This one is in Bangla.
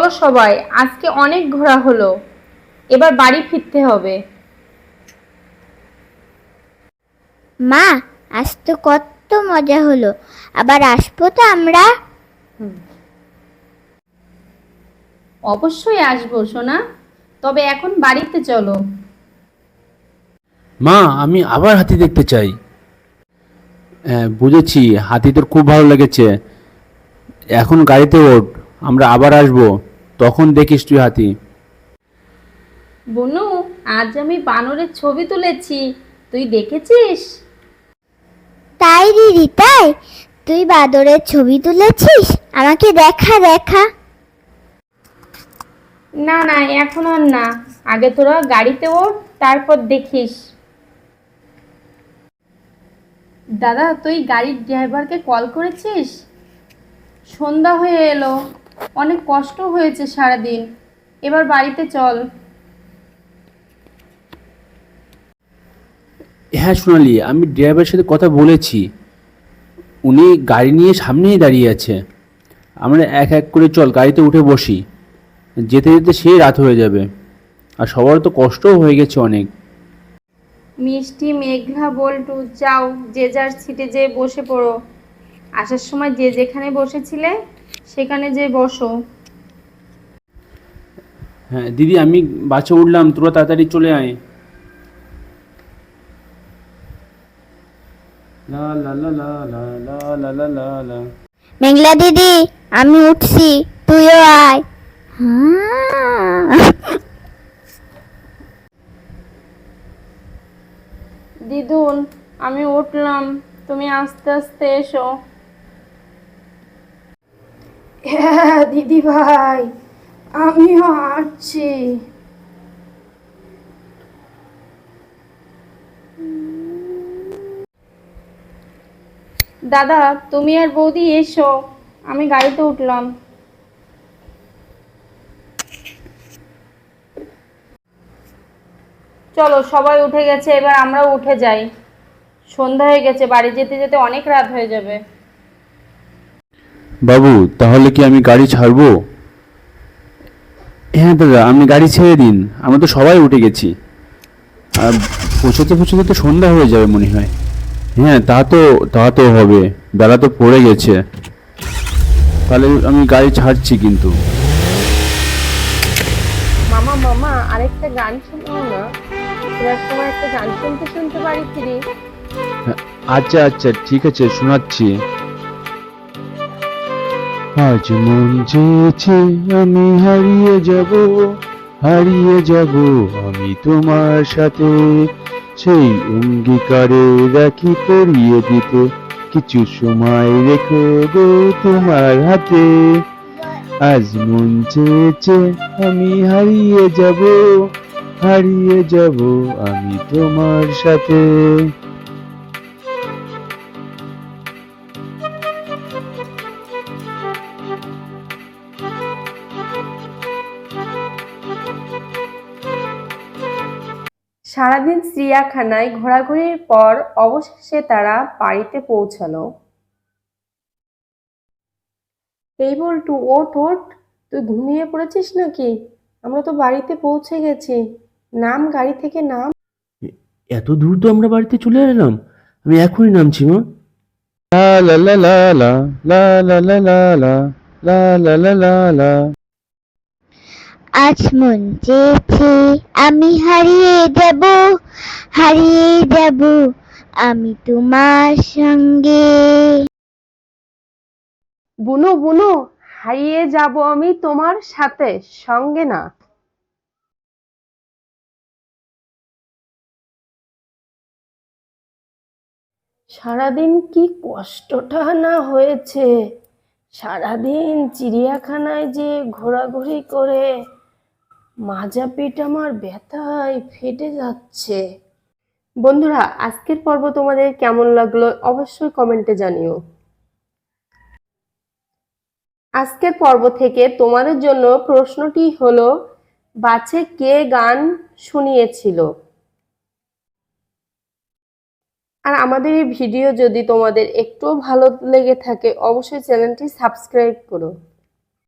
চলো সবাই, আজকে অনেক ঘোরা হলো, এবার বাড়ি ফিরতে হবে। মা, আজ তো কত মজা হলো, আবার আসবো তো আমরা? অবশ্যই আসবো সোনা, তবে এখন বাড়িতে চলো। মা, আমি আবার হাতি দেখতে চাই। হ্যাঁ, বুঝেছি, হাতি তোর খুব ভালো লেগেছে। এখন গাড়িতে ওঠ, আমরা আবার আসবো, তখন দেখিস তুই হাতি। বনু, আজ আমি বানরের ছবি তুলেছি, তুই দেখেছিস? তাই দিদি, তাই? তুই বাদরের ছবি তুলেছিস? আমাকে দেখা দেখা। না না, এখন আর না, আগে তোরা গাড়িতে ওঠ, তারপর দেখিস। দাদা, তুই গাড়ির ড্রাইভারকে কল করেছিস? সন্ধ্যা হয়ে এলো, অনেক কষ্ট হয়েছে সারাদিন, এবার বাড়িতে চল। হ্যাঁ সোনালি, আমি ড্রাইভারের সাথে কথা বলেছি। উনি গাড়ি নিয়ে সামনেই দাঁড়িয়ে আছে। আমরা এক এক করে চল গাড়িতে উঠে বসি। যেতে যেতে সেই রাত হয়ে যাবে, আর সবার তো কষ্টও হয়ে গেছে অনেক। মিষ্টি, মেঘলা, বল্টু, যাও যে যার সিটে যেয়ে বসে পড়ো। আসার সময় যে যেখানে বসেছিলে সেখানে যেয়ে বসো। হ্যাঁ দিদি, আমি বাসে উঠলাম, তোরা তাড়াতাড়ি চলে আয়। লা লা লা লা লা লা লা লা লা লা। মেঘলা দিদি, আমি উঠছি, তুইও আয়। হ্যাঁ। দিদুন, আমি উঠলাম, তুমি আস্তে আস্তে এসো। হ্যাঁ দিদি ভাই, আমিও আসছি। দাদা, তুমি আর বৌদি এসো, আমি গাড়িতে উঠলাম। চলো, সবাই উঠে গেছে, এবার আমরাও উঠে যাই। সন্ধ্যা হয়ে গেছে, বাড়ি যেতে যেতে অনেক রাত হয়ে যাবে। বাবু, তাহলে কি আমি গাড়ি ছাড়বো? হ্যাঁ দাদা, আপনি গাড়ি ছেড়ে দিন, আমরা তো সবাই উঠে গেছি। আর পৌঁছতে পৌঁছতে তো সন্ধ্যা হয়ে যাবে মনে হয়। হ্যাঁ, তা তো হবে, বেলা তো পড়ে গেছে। তাহলে আমি গাড়ি ছাড়ছি কিন্তু। মামা মামা, আরেকটা গান শোনাও না, ফেরার সময় একটা গান শুনতে শুনতে বাড়ি ফিরি। হ্যাঁ, আচ্ছা আচ্ছা, ঠিক আছে, শোনাচ্ছি। আজ মন চেয়েছে আমি হারিয়ে যাব আমি তোমার সাথে, সেই অঙ্গীকারে রাখি পরিয়ে দিতে, কিছু সময় রেখো গো তোমার হাতে। আজ মন চেয়েছে আমি হারিয়ে যাব আমি তোমার সাথে। সারাদিন চিড়িয়াখানায় ঘোরাঘুরির পর অবশেষে তারা বাড়িতে পৌঁছালো। এই বল্টু, ওঠ ওঠ, তুই ঘুমিয়ে পড়েছিস নাকি? আমরা তো বাড়িতে পৌঁছে গেছি, নাম, গাড়ি থেকে নাম। এত দূর তো আমরা বাড়িতে চলে এলাম, আমি এখনই নামছি মা। লা লা লা লা লা লা লা লা লা লা লা লা লা লা। আজ মন চেয়েছে আমি হারিয়ে যাব আমি তোমার সঙ্গে। বুনু বুনু, হারিয়ে যাব আমি তোমার সাথে, সঙ্গে না। সারাদিন কি কষ্টটা না হয়েছে, সারাদিন চিড়িয়াখানায় যে ঘোরাঘুরি করে মাজা পেট আমার ব্যথায় ফেটে যাচ্ছে। বন্ধুরা, আজকের পর্ব তোমাদের কেমন লাগলো অবশ্যই কমেন্টে জানিও। আজকের পর্ব থেকে তোমাদের জন্য প্রশ্নটি হলো, বাসে কে গান শুনিয়েছিল? আর আমাদের এই ভিডিও যদি তোমাদের একটু ভালো লেগে থাকে অবশ্যই চ্যানেলটি সাবস্ক্রাইব করো।